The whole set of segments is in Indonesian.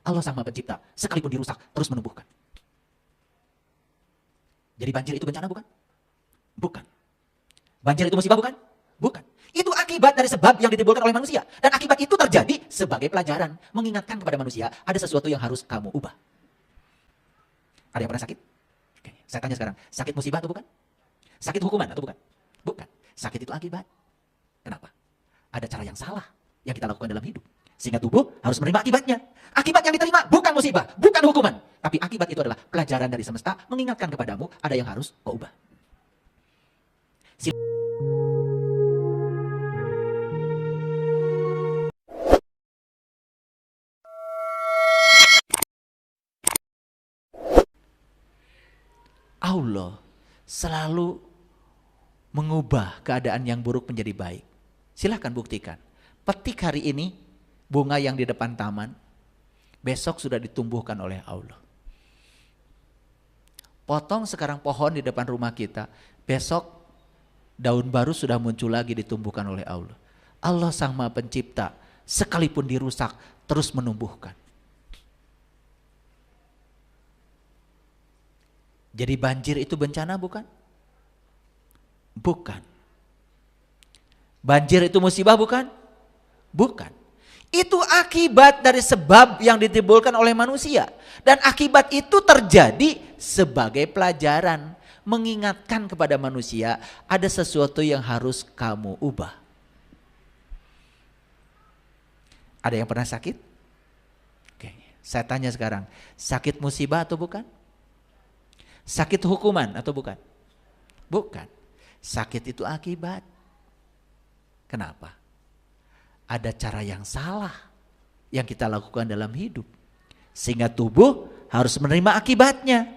Allah Sang Maha Pencipta, sekalipun dirusak, terus menumbuhkan. Jadi banjir itu bencana bukan? Bukan. Banjir itu musibah bukan? Bukan. Itu akibat dari sebab yang ditimbulkan oleh manusia. Dan akibat itu terjadi sebagai pelajaran. Mengingatkan kepada manusia, ada sesuatu yang harus kamu ubah. Ada yang pernah sakit? Oke, saya tanya sekarang, sakit musibah atau bukan? Sakit hukuman atau bukan? Bukan. Sakit itu akibat. Kenapa? Ada cara yang salah yang kita lakukan dalam hidup. Sehingga tubuh harus menerima akibatnya. Akibat yang diterima bukan musibah, bukan hukuman. Tapi akibat itu adalah pelajaran dari semesta mengingatkan kepadamu ada yang harus kau ubah. Allah selalu mengubah keadaan yang buruk menjadi baik. Silahkan buktikan. Petik hari ini bunga yang di depan taman, besok sudah ditumbuhkan oleh Allah. Potong sekarang pohon di depan rumah kita, besok daun baru sudah muncul lagi ditumbuhkan oleh Allah. Allah Sang Maha Pencipta, sekalipun dirusak, terus menumbuhkan. Jadi banjir itu bencana bukan? Bukan. Banjir itu musibah bukan? Bukan. Itu akibat dari sebab yang ditimbulkan oleh manusia. Dan akibat itu terjadi sebagai pelajaran. Mengingatkan kepada manusia ada sesuatu yang harus kamu ubah. Ada yang pernah sakit? Oke, saya tanya sekarang, sakit musibah atau bukan? Sakit hukuman atau bukan? Bukan. Sakit itu akibat. Kenapa? Ada cara yang salah yang kita lakukan dalam hidup. Sehingga tubuh harus menerima akibatnya.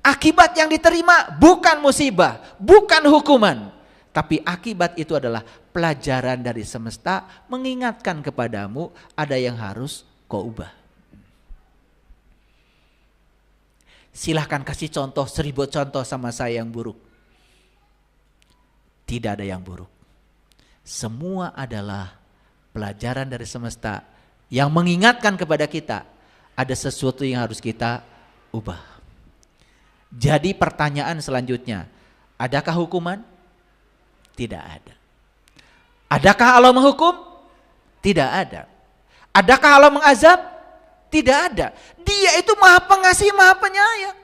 Akibat yang diterima bukan musibah, bukan hukuman. Tapi akibat itu adalah pelajaran dari semesta mengingatkan kepadamu ada yang harus kau ubah. Silahkan kasih contoh 1000 contoh sama saya yang buruk. Tidak ada yang buruk. Semua adalah pelajaran dari semesta yang mengingatkan kepada kita ada sesuatu yang harus kita ubah. Jadi pertanyaan selanjutnya, adakah hukuman? Tidak ada. Adakah Allah menghukum? Tidak ada. Adakah Allah mengazab? Tidak ada. Dia itu Maha Pengasih, Maha Penyayang.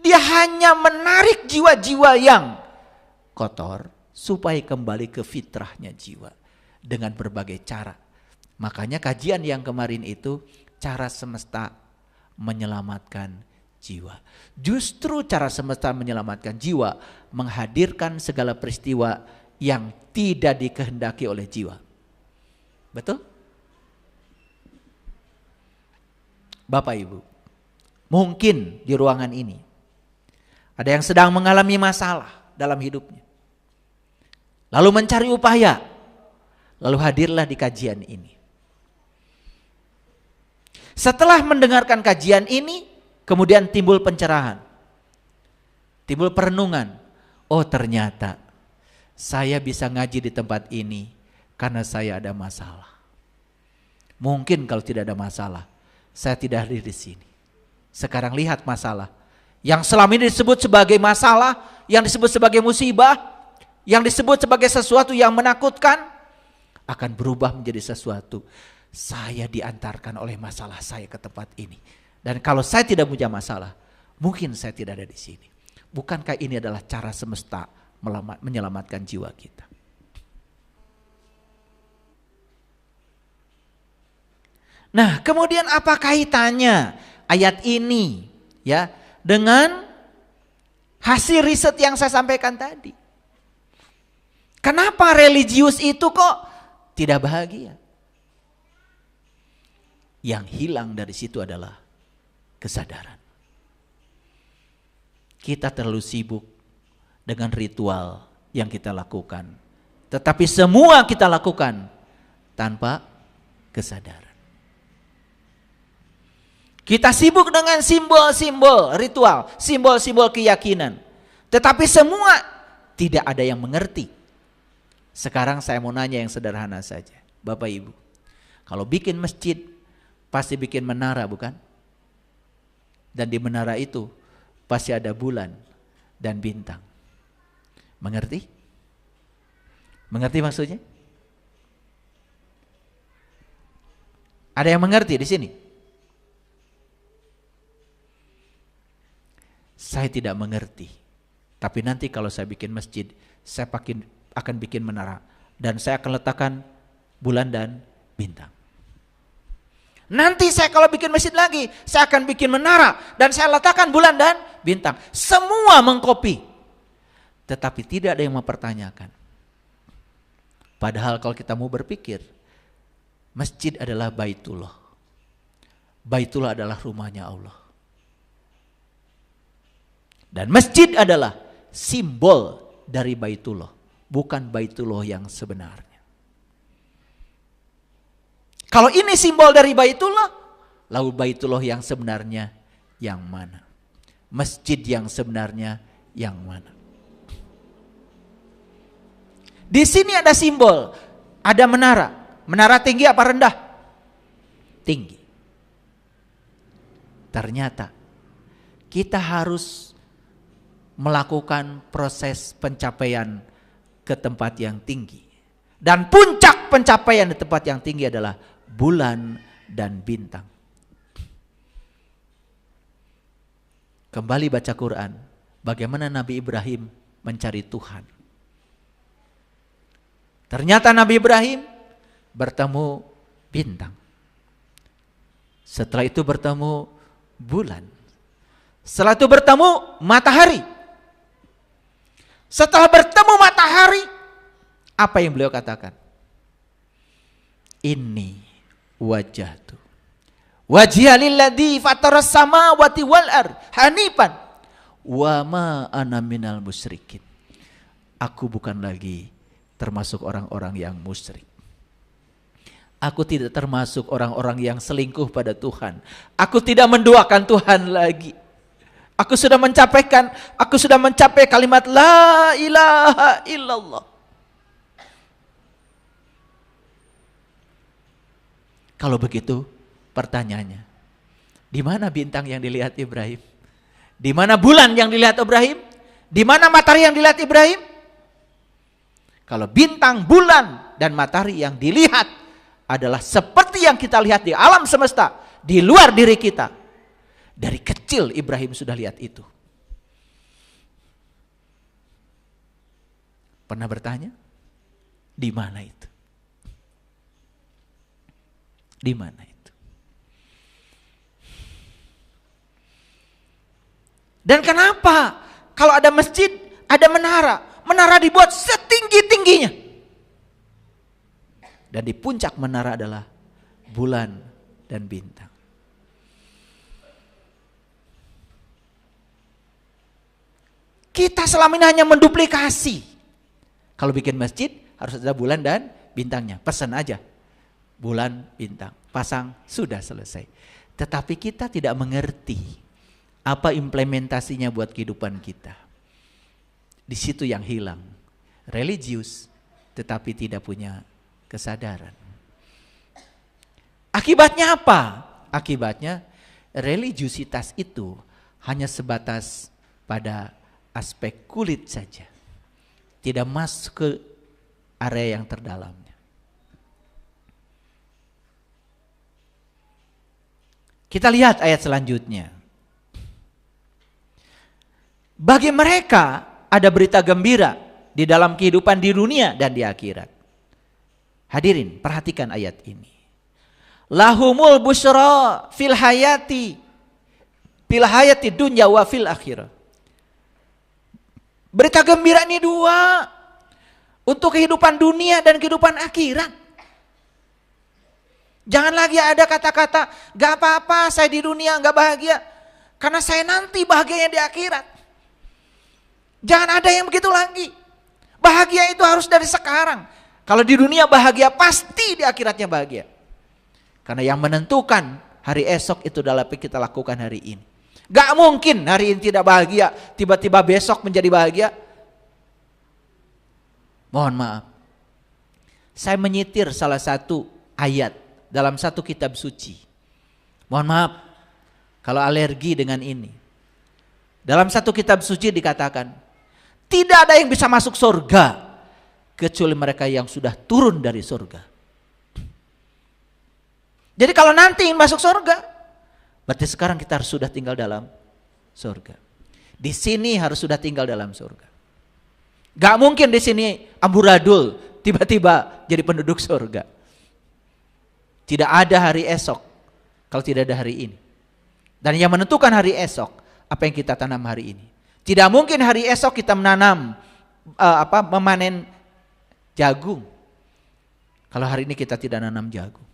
Dia hanya menarik jiwa-jiwa yang kotor supaya kembali ke fitrahnya jiwa dengan berbagai cara. Makanya kajian yang kemarin itu cara semesta menyelamatkan jiwa. Justru cara semesta menyelamatkan jiwa menghadirkan segala peristiwa yang tidak dikehendaki oleh jiwa. Betul? Bapak Ibu, mungkin di ruangan ini ada yang sedang mengalami masalah dalam hidupnya. Lalu mencari upaya, lalu hadirlah di kajian ini. Setelah mendengarkan kajian ini, kemudian timbul pencerahan, timbul perenungan. Oh ternyata saya bisa ngaji di tempat ini karena saya ada masalah. Mungkin kalau tidak ada masalah, saya tidak hadir di sini. Sekarang lihat masalah yang selama ini disebut sebagai masalah, yang disebut sebagai musibah, yang disebut sebagai sesuatu yang menakutkan, akan berubah menjadi sesuatu. Saya diantarkan oleh masalah saya ke tempat ini. Dan kalau saya tidak punya masalah, mungkin saya tidak ada di sini. Bukankah ini adalah cara semesta menyelamatkan jiwa kita? Nah, kemudian apa kaitannya ayat ini ya dengan hasil riset yang saya sampaikan tadi? Kenapa religius itu kok tidak bahagia? Yang hilang dari situ adalah kesadaran. Kita terlalu sibuk dengan ritual yang kita lakukan. Tetapi semua kita lakukan tanpa kesadaran. Kita sibuk dengan simbol-simbol ritual, simbol-simbol keyakinan. Tetapi semua tidak ada yang mengerti. Sekarang saya mau nanya yang sederhana saja. Bapak Ibu, kalau bikin masjid, pasti bikin menara, bukan? Dan di menara itu pasti ada bulan dan bintang. Mengerti? Mengerti maksudnya? Ada yang mengerti di sini? Saya tidak mengerti. Tapi nanti kalau saya bikin masjid, saya akan bikin menara. Dan saya akan letakkan bulan dan bintang. Nanti saya kalau bikin masjid lagi, saya akan bikin menara. Dan saya letakkan bulan dan bintang. Semua mengkopi. Tetapi tidak ada yang mempertanyakan. Padahal kalau kita mau berpikir, masjid adalah Baitullah. Baitullah adalah rumahnya Allah. Dan masjid adalah simbol dari Baitullah, bukan Baitullah yang sebenarnya. Kalau ini simbol dari Baitullah, lalu Baitullah yang sebenarnya yang mana? Masjid yang sebenarnya yang mana? Di sini ada simbol, ada menara. Menara tinggi apa rendah? Tinggi. Ternyata kita harus melakukan proses pencapaian ke tempat yang tinggi. Dan puncak pencapaian di tempat yang tinggi adalah bulan dan bintang. Kembali baca Quran, bagaimana Nabi Ibrahim mencari Tuhan. Ternyata Nabi Ibrahim bertemu bintang. Setelah itu bertemu bulan. Setelah itu bertemu matahari. Setelah bertemu matahari, apa yang beliau katakan? Inni wajjahtu wajhiya lilladzi fataras samawati wal ard hanifan wa ma ana minal musyrikin. Aku bukan lagi termasuk orang-orang yang musyrik. Aku tidak termasuk orang-orang yang selingkuh pada Tuhan. Aku tidak menduakan Tuhan lagi. Aku sudah mencapai kalimat la ilaha illallah. Kalau begitu, pertanyaannya, di mana bintang yang dilihat Ibrahim? Di mana bulan yang dilihat Ibrahim? Di mana matahari yang dilihat Ibrahim? Kalau bintang, bulan, dan matahari yang dilihat adalah seperti yang kita lihat di alam semesta, di luar diri kita. Dari kecil Ibrahim sudah lihat itu. Pernah bertanya? Di mana itu? Di mana itu? Dan kenapa kalau ada masjid, ada menara? Menara dibuat setinggi-tingginya. Dan di puncak menara adalah bulan dan bintang. Kita selama ini hanya menduplikasi. Kalau bikin masjid harus ada bulan dan bintangnya. Pesan aja. Bulan, bintang. Pasang, sudah selesai. Tetapi kita tidak mengerti apa implementasinya buat kehidupan kita. Di situ yang hilang. Religius tetapi tidak punya kesadaran. Akibatnya apa? Akibatnya religiusitas itu hanya sebatas pada aspek kulit saja. Tidak masuk ke area yang terdalamnya. Kita lihat ayat selanjutnya. Bagi mereka ada berita gembira di dalam kehidupan di dunia dan di akhirat. Hadirin, perhatikan ayat ini. Lahumul busyra fil hayati dunya wa fil akhirah. Berita gembira ini dua. Untuk kehidupan dunia dan kehidupan akhirat. Jangan lagi ada kata-kata, gak apa-apa saya di dunia gak bahagia. Karena saya nanti bahagianya di akhirat. Jangan ada yang begitu lagi. Bahagia itu harus dari sekarang. Kalau di dunia bahagia, pasti di akhiratnya bahagia. Karena yang menentukan hari esok itu adalah apa yang kita lakukan hari ini. Gak mungkin hari ini tidak bahagia, tiba-tiba besok menjadi bahagia. Mohon maaf. Saya menyitir salah satu ayat dalam satu kitab suci. Mohon maaf kalau alergi dengan ini. Dalam satu kitab suci dikatakan, tidak ada yang bisa masuk surga kecuali mereka yang sudah turun dari surga. Jadi kalau nanti ingin masuk surga, berarti sekarang kita harus sudah tinggal dalam surga. Di sini harus sudah tinggal dalam surga. Gak mungkin di sini amburadul tiba-tiba jadi penduduk surga. Tidak ada hari esok kalau tidak ada hari ini. Dan yang menentukan hari esok, apa yang kita tanam hari ini. Tidak mungkin hari esok kita menanam memanen jagung kalau hari ini kita tidak nanam jagung.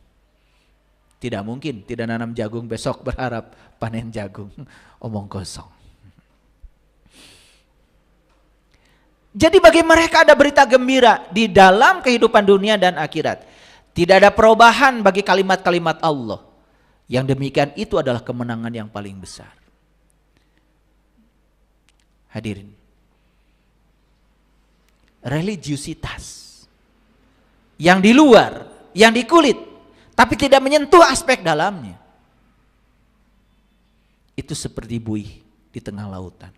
Tidak mungkin tidak nanam jagung besok berharap panen jagung. Omong kosong. Jadi bagi mereka ada berita gembira di dalam kehidupan dunia dan akhirat. Tidak ada perubahan bagi kalimat-kalimat Allah. Yang demikian itu adalah kemenangan yang paling besar. Hadirin. Religiusitas yang di luar, yang di kulit, tapi tidak menyentuh aspek dalamnya. Itu seperti buih di tengah lautan.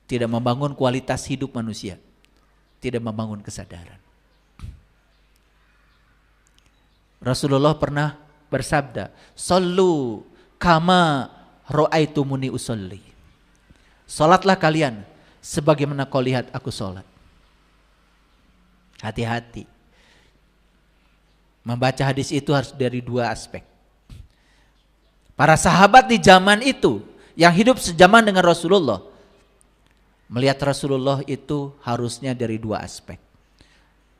Tidak membangun kualitas hidup manusia, tidak membangun kesadaran. Rasulullah pernah bersabda, "Sallu kama ra'aitumuni usolli." Salatlah kalian sebagaimana kau lihat aku salat. Hati-hati. Membaca hadis itu harus dari dua aspek. Para sahabat di zaman itu yang hidup sejaman dengan Rasulullah, melihat Rasulullah itu harusnya dari dua aspek.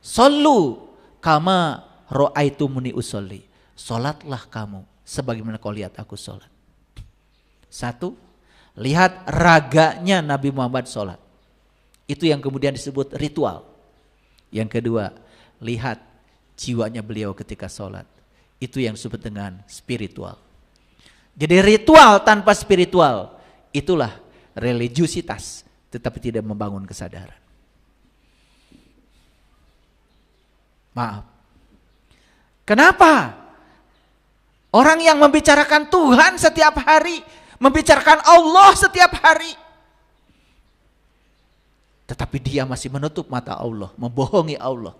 Sallu kama ra'aitumuni usolli. Salatlah kamu sebagaimana kau lihat aku salat. Satu, lihat raganya Nabi Muhammad salat. Itu yang kemudian disebut ritual. Yang kedua, lihat jiwanya beliau ketika salat. Itu yang disebut dengan spiritual. Jadi ritual tanpa spiritual, itulah religiusitas, tetapi tidak membangun kesadaran. Maaf. Kenapa? Orang yang membicarakan Tuhan setiap hari, membicarakan Allah setiap hari, tetapi dia masih menutup mata Allah, membohongi Allah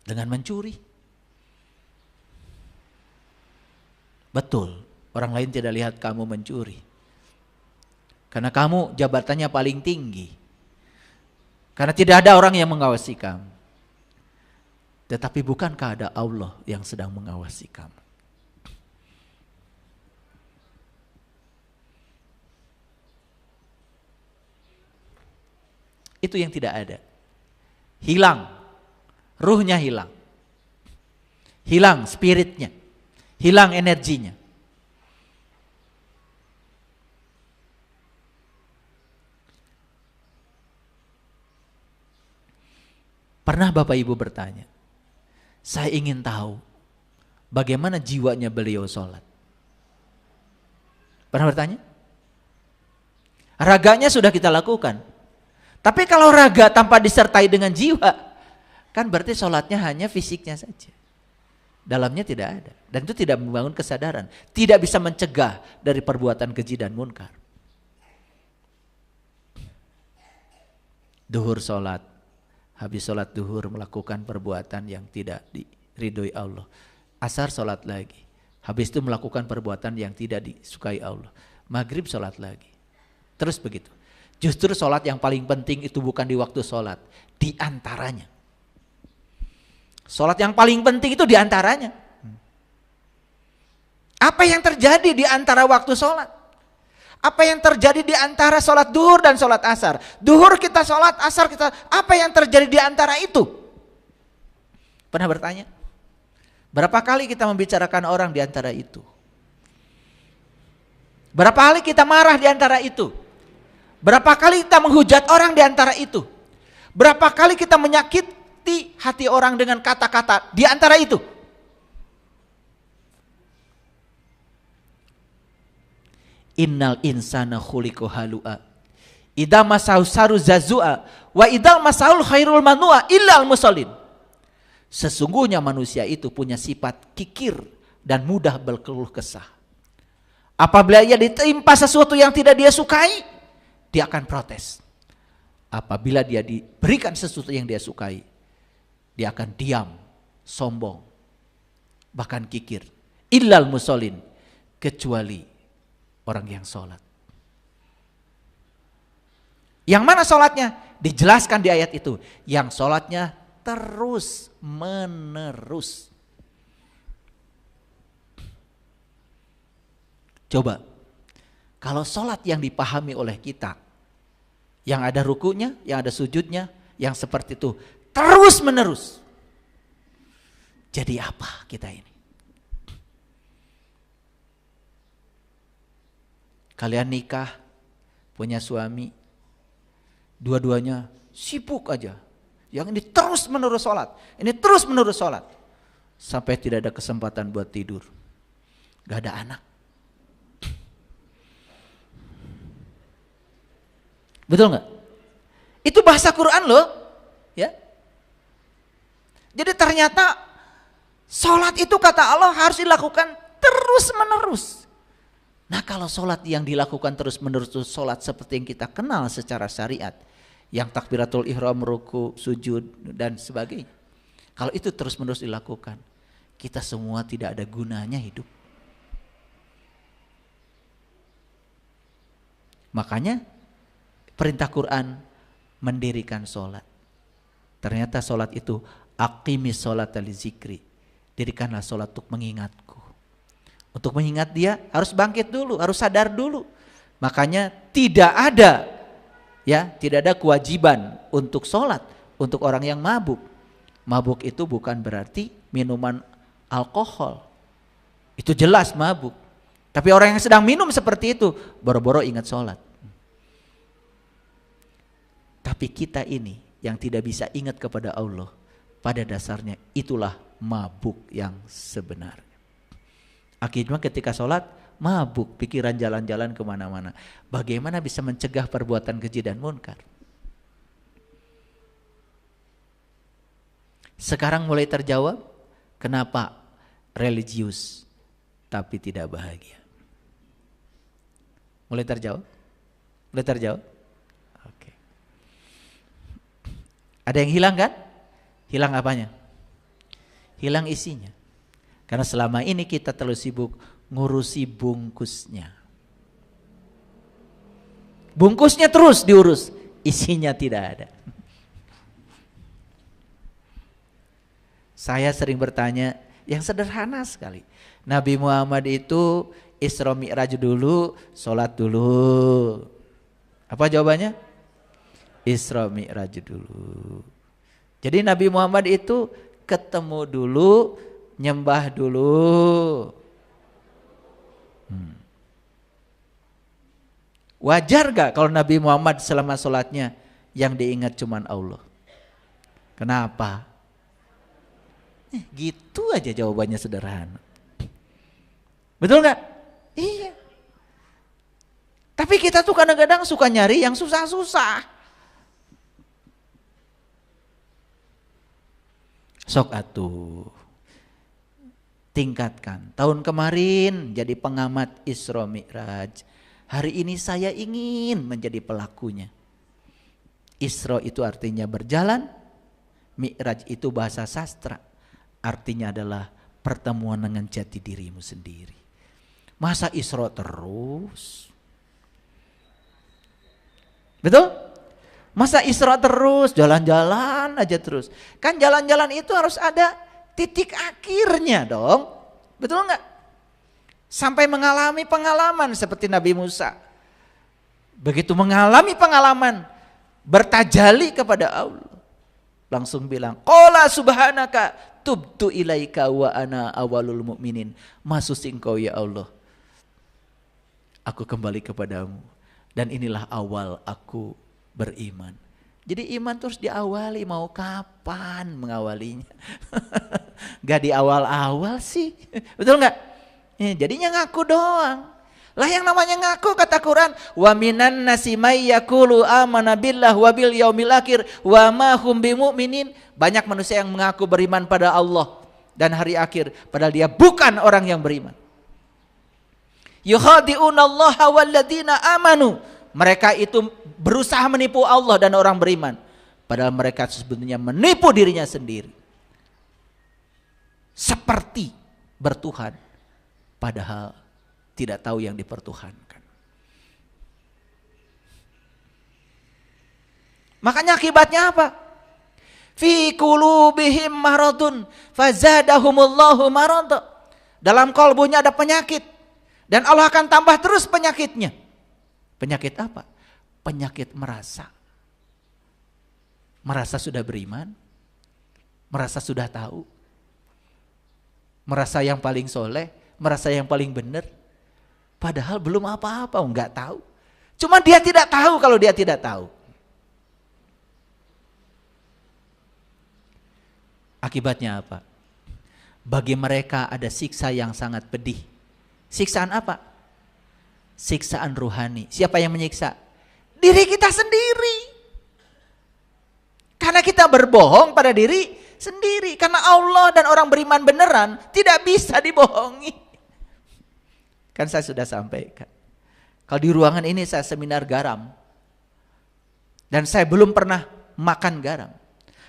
dengan mencuri. Betul, orang lain tidak lihat kamu mencuri. Karena kamu jabatannya paling tinggi. Karena tidak ada orang yang mengawasi kamu. Tetapi bukankah ada Allah yang sedang mengawasi kamu? Itu yang tidak ada. Hilang. Ruhnya hilang. Hilang spiritnya. Hilang energinya. Pernah Bapak Ibu bertanya, saya ingin tahu bagaimana jiwanya beliau sholat. Pernah bertanya? Raganya sudah kita lakukan. Tapi kalau raga tanpa disertai dengan jiwa, kan berarti sholatnya hanya fisiknya saja. Dalamnya tidak ada. Dan itu tidak membangun kesadaran. Tidak bisa mencegah dari perbuatan keji dan munkar. Duhur sholat. Habis sholat duhur melakukan perbuatan yang tidak diridhoi Allah. Asar sholat lagi. Habis itu melakukan perbuatan yang tidak disukai Allah. Maghrib sholat lagi. Terus begitu. Justru sholat yang paling penting itu bukan di waktu sholat. Di antaranya. Sholat yang paling penting itu di antaranya. Apa yang terjadi di antara waktu sholat? Apa yang terjadi di antara sholat duhur dan sholat asar? Duhur kita sholat, asar kita. Apa yang terjadi di antara itu? Pernah bertanya? Berapa kali kita membicarakan orang di antara itu? Berapa kali kita marah di antara itu? Berapa kali kita menghujat orang di antara itu? Berapa kali kita menyakiti hati orang dengan kata-kata di antara itu? Innal insana khuliqa halu'a Idza masahu saru zazua wa idza masaul khairul manua illal musallin. Sesungguhnya manusia itu punya sifat kikir dan mudah berkeluh kesah. Apabila ia ditimpa sesuatu yang tidak dia sukai, dia akan protes. Apabila dia diberikan sesuatu yang dia sukai, dia akan diam, sombong, bahkan kikir. Illal musallin, kecuali orang yang sholat. Yang mana sholatnya? Dijelaskan di ayat itu. Yang sholatnya terus menerus. Coba, kalau sholat yang dipahami oleh kita, yang ada rukunya, yang ada sujudnya, yang seperti itu, terus menerus. Jadi apa kita ini? Kalian nikah, punya suami, dua-duanya sibuk aja. Yang ini terus menerus sholat, ini terus menerus sholat. Sampai tidak ada kesempatan buat tidur. Gak ada anak. Betul gak? Itu bahasa Quran loh. Ya. Jadi ternyata sholat itu kata Allah harus dilakukan terus menerus. Nah kalau sholat yang dilakukan terus menerus itu sholat seperti yang kita kenal secara syariat. Yang takbiratul ihram, ruku, sujud dan sebagainya. Kalau itu terus menerus dilakukan, kita semua tidak ada gunanya hidup. Makanya perintah Quran mendirikan sholat. Ternyata sholat itu aqimis sholata li zikri. Dirikanlah sholat untuk mengingatku. Untuk mengingat dia harus bangkit dulu, harus sadar dulu. Makanya tidak ada kewajiban untuk sholat untuk orang yang mabuk. Mabuk itu bukan berarti minuman alkohol. Itu jelas mabuk. Tapi orang yang sedang minum seperti itu boro-boro ingat sholat. Tapi kita ini yang tidak bisa ingat kepada Allah, pada dasarnya itulah mabuk yang sebenarnya. Akhirnya ketika sholat mabuk, pikiran jalan-jalan kemana-mana. Bagaimana bisa mencegah perbuatan keji dan munkar? Sekarang mulai terjawab, kenapa religius tapi tidak bahagia? Mulai terjawab? Mulai terjawab? Oke. Ada yang hilang kan? Hilang apanya? Hilang isinya. Karena selama ini kita terlalu sibuk ngurusi bungkusnya. Bungkusnya terus diurus, isinya tidak ada. Saya sering bertanya yang sederhana sekali. Nabi Muhammad itu Isra Mi'raj dulu, sholat dulu. Apa jawabannya? Isra Mi'raj dulu. Jadi Nabi Muhammad itu ketemu dulu, nyembah dulu. Wajar gak kalau Nabi Muhammad selama sholatnya yang diingat cuman Allah? Kenapa? Gitu aja jawabannya sederhana. Betul gak? Iya. Tapi kita tuh kadang-kadang suka nyari yang susah-susah. Sok atuh. Tingkatkan. Tahun kemarin jadi pengamat Isra Mi'raj. Hari ini saya ingin menjadi pelakunya. Isra itu artinya berjalan. Mi'raj itu bahasa sastra. Artinya adalah pertemuan dengan jati dirimu sendiri. Masa Isra terus? Betul? Masa Isra terus, jalan-jalan aja terus. Kan jalan-jalan itu harus ada titik akhirnya dong. Betul enggak? Sampai mengalami pengalaman seperti Nabi Musa. Begitu mengalami pengalaman, bertajali kepada Allah. Langsung bilang, qala subhanaka tubtu ilaika wa ana awalul mu'minin. Maha suci Engkau ya Allah. Aku kembali kepadamu. Dan inilah awal aku beriman. Jadi iman terus diawali, mau kapan mengawalinya? Gak di awal-awal sih, betul gak? Jadinya ngaku doang. Lah yang namanya ngaku kata Quran, wa minan nasi may yaqulu amana billah wa bil yaumil akhir wa ma hum bimumin. Banyak manusia yang mengaku beriman pada Allah dan hari akhir padahal dia bukan orang yang beriman. Yukhadi'unallaha walladzina amanu. Mereka itu berusaha menipu Allah dan orang beriman padahal mereka sebenarnya menipu dirinya sendiri. Seperti bertuhan padahal tidak tahu yang dipertuhankan. Makanya akibatnya apa? Fi qulubihim maradun fazadahumullahu marad. Dalam kalbunya ada penyakit dan Allah akan tambah terus penyakitnya. Penyakit apa? Penyakit merasa. Merasa sudah beriman, merasa sudah tahu, merasa yang paling soleh, merasa yang paling benar. Padahal belum apa-apa, enggak tahu. Cuma dia tidak tahu kalau dia tidak tahu. Akibatnya apa? Bagi mereka ada siksa yang sangat pedih. Siksaan apa? Siksaan ruhani. Siapa yang menyiksa? Diri kita sendiri. Karena kita berbohong pada diri sendiri. Karena Allah dan orang beriman beneran tidak bisa dibohongi. Kan saya sudah sampaikan. Kalau di ruangan ini saya seminar garam. Dan saya belum pernah makan garam.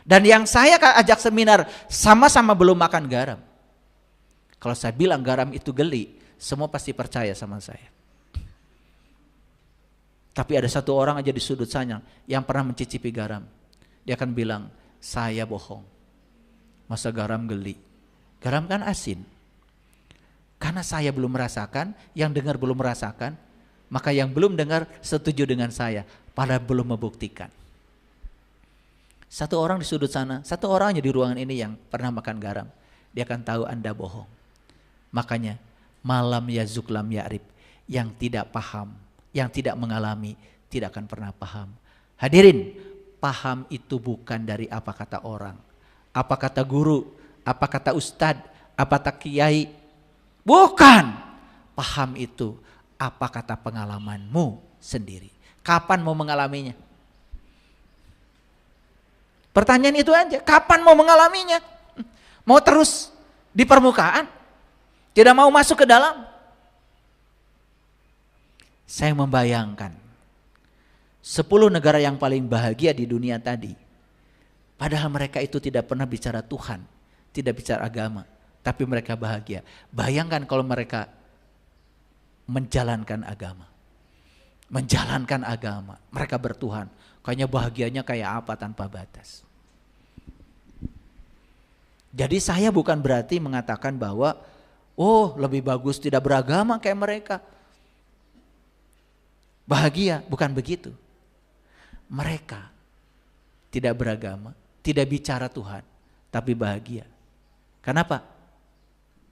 Dan yang saya ajak seminar sama-sama belum makan garam. Kalau saya bilang garam itu geli, semua pasti percaya sama saya. Tapi ada satu orang aja di sudut sana yang pernah mencicipi garam. Dia akan bilang, saya bohong. Masa garam geli? Garam kan asin. Karena saya belum merasakan, yang dengar belum merasakan, maka yang belum dengar setuju dengan saya, padahal belum membuktikan. Satu orang di sudut sana, satu orang aja di ruangan ini yang pernah makan garam, dia akan tahu Anda bohong. Makanya malam yazuk lam ya'rib, yang tidak paham, yang tidak mengalami, tidak akan pernah paham. Hadirin, paham itu bukan dari apa kata orang, apa kata guru, apa kata ustadz, apa kata kiai. Bukan. Paham itu apa kata pengalamanmu sendiri. Kapan mau mengalaminya? Pertanyaan itu aja. Kapan mau mengalaminya? Mau terus di permukaan? Tidak mau masuk ke dalam? Saya membayangkan 10 negara yang paling bahagia di dunia tadi. Padahal mereka itu tidak pernah bicara Tuhan, tidak bicara agama. Tapi mereka bahagia. Bayangkan kalau mereka menjalankan agama. Menjalankan agama. Mereka bertuhan. Kayaknya bahagianya kayak apa tanpa batas. Jadi saya bukan berarti mengatakan bahwa oh lebih bagus tidak beragama kayak mereka. Bahagia, bukan begitu. Mereka tidak beragama, tidak bicara Tuhan, tapi bahagia. Kenapa?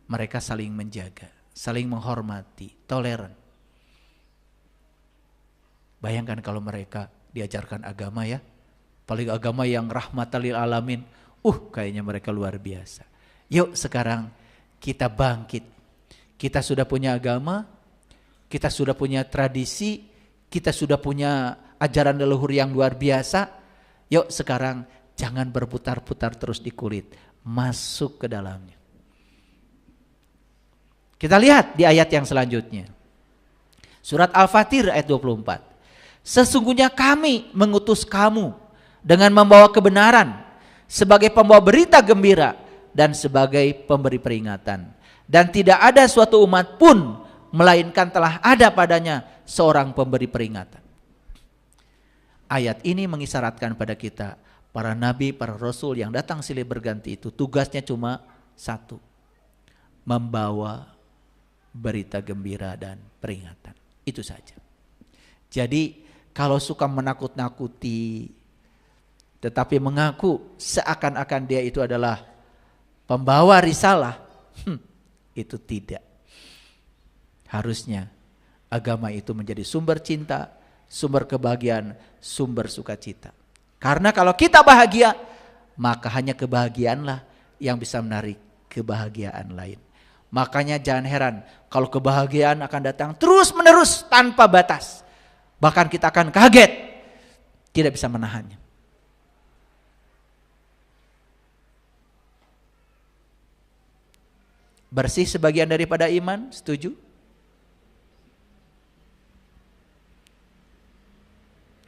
Mereka saling menjaga, saling menghormati, toleran. Bayangkan kalau mereka diajarkan agama ya, paling agama yang rahmatan lil alamin, kayaknya mereka luar biasa. Yuk sekarang kita bangkit, kita sudah punya agama, kita sudah punya tradisi, kita sudah punya ajaran leluhur yang luar biasa. Yuk sekarang jangan berputar-putar terus di kulit, masuk ke dalamnya. Kita lihat di ayat yang selanjutnya. Surat Al-Fatir ayat 24. Sesungguhnya kami mengutus kamu dengan membawa kebenaran sebagai pembawa berita gembira dan sebagai pemberi peringatan. Dan tidak ada suatu umat pun melainkan telah ada padanya seorang pemberi peringatan. Ayat ini mengisyaratkan pada kita, para nabi, para rasul yang datang silih berganti itu tugasnya cuma satu. Membawa berita gembira dan peringatan. Itu saja. Jadi kalau suka menakut-nakuti tetapi mengaku seakan-akan dia itu adalah pembawa risalah, itu tidak. Harusnya agama itu menjadi sumber cinta, sumber kebahagiaan, sumber sukacita. Karena kalau kita bahagia, maka hanya kebahagiaanlah yang bisa menarik kebahagiaan lain. Makanya jangan heran kalau kebahagiaan akan datang terus menerus tanpa batas. Bahkan kita akan kaget, tidak bisa menahannya. Bersih sebagian daripada iman, setuju?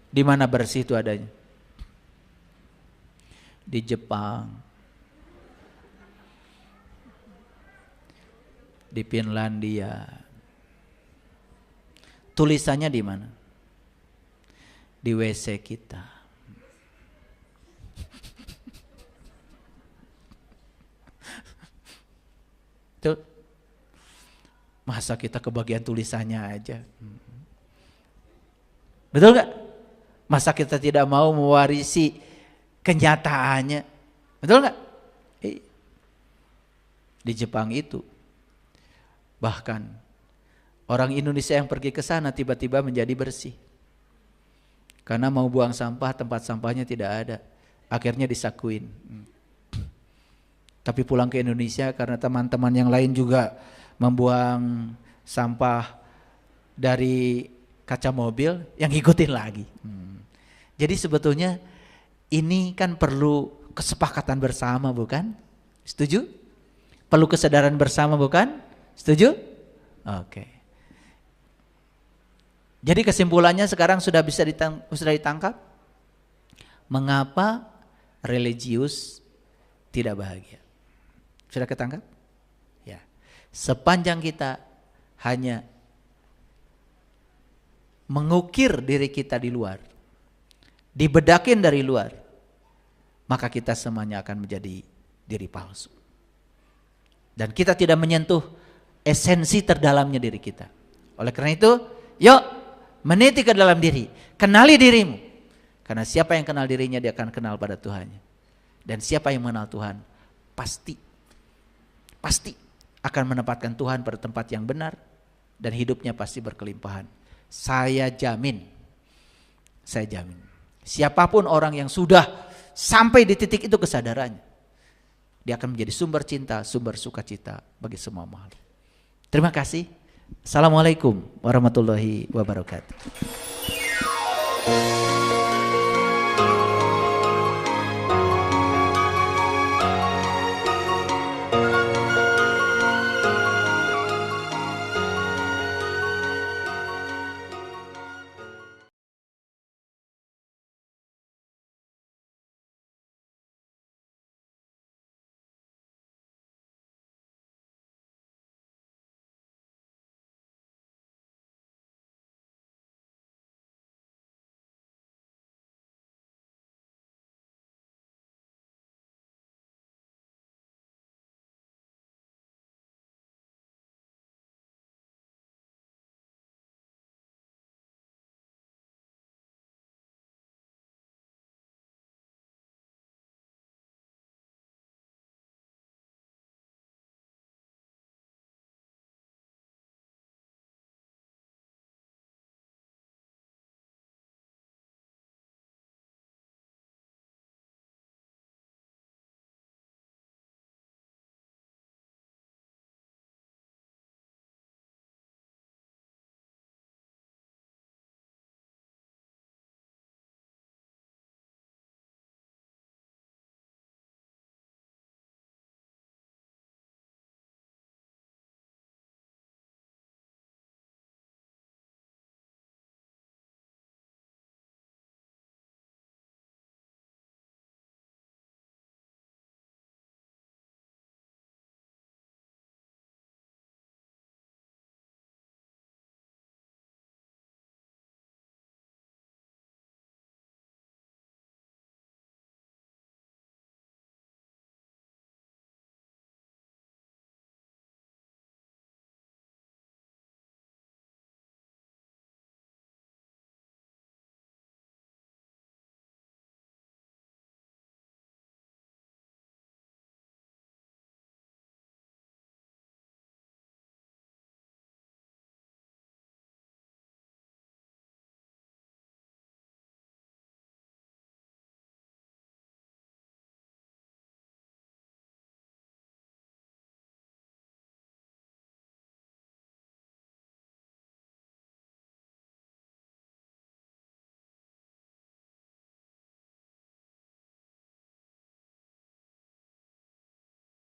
Di mana bersih itu adanya? Di Jepang, di Finlandia. Tulisannya di mana? Di WC kita. Tuh. Masa kita kebagian tulisannya aja? Betul gak? Masa kita tidak mau mewarisi kenyataannya? Betul gak? Di Jepang itu bahkan orang Indonesia yang pergi ke sana tiba-tiba menjadi bersih. Karena mau buang sampah, tempat sampahnya tidak ada. Akhirnya disakuin. Tapi pulang ke Indonesia karena teman-teman yang lain juga membuang sampah dari kaca mobil, yang ngikutin lagi. Jadi sebetulnya ini kan perlu kesepakatan bersama, bukan? Setuju? Perlu kesadaran bersama, bukan? Setuju? Oke. Jadi kesimpulannya sekarang sudah bisa ditangkap. Mengapa religius tidak bahagia? Sudah ketangkap? Ya. Sepanjang kita hanya mengukir diri kita di luar, dibedakin dari luar, maka kita semuanya akan menjadi diri palsu. Dan kita tidak menyentuh esensi terdalamnya diri kita. Oleh karena itu, yuk meniti ke dalam diri, kenali dirimu. Karena siapa yang kenal dirinya, dia akan kenal pada Tuhannya. Dan siapa yang mengenal Tuhan, pasti akan menempatkan Tuhan pada tempat yang benar, dan hidupnya pasti berkelimpahan. Saya jamin. Siapapun orang yang sudah sampai di titik itu kesadarannya, dia akan menjadi sumber cinta, sumber sukacita bagi semua makhluk. Terima kasih. Assalamualaikum warahmatullahi wabarakatuh.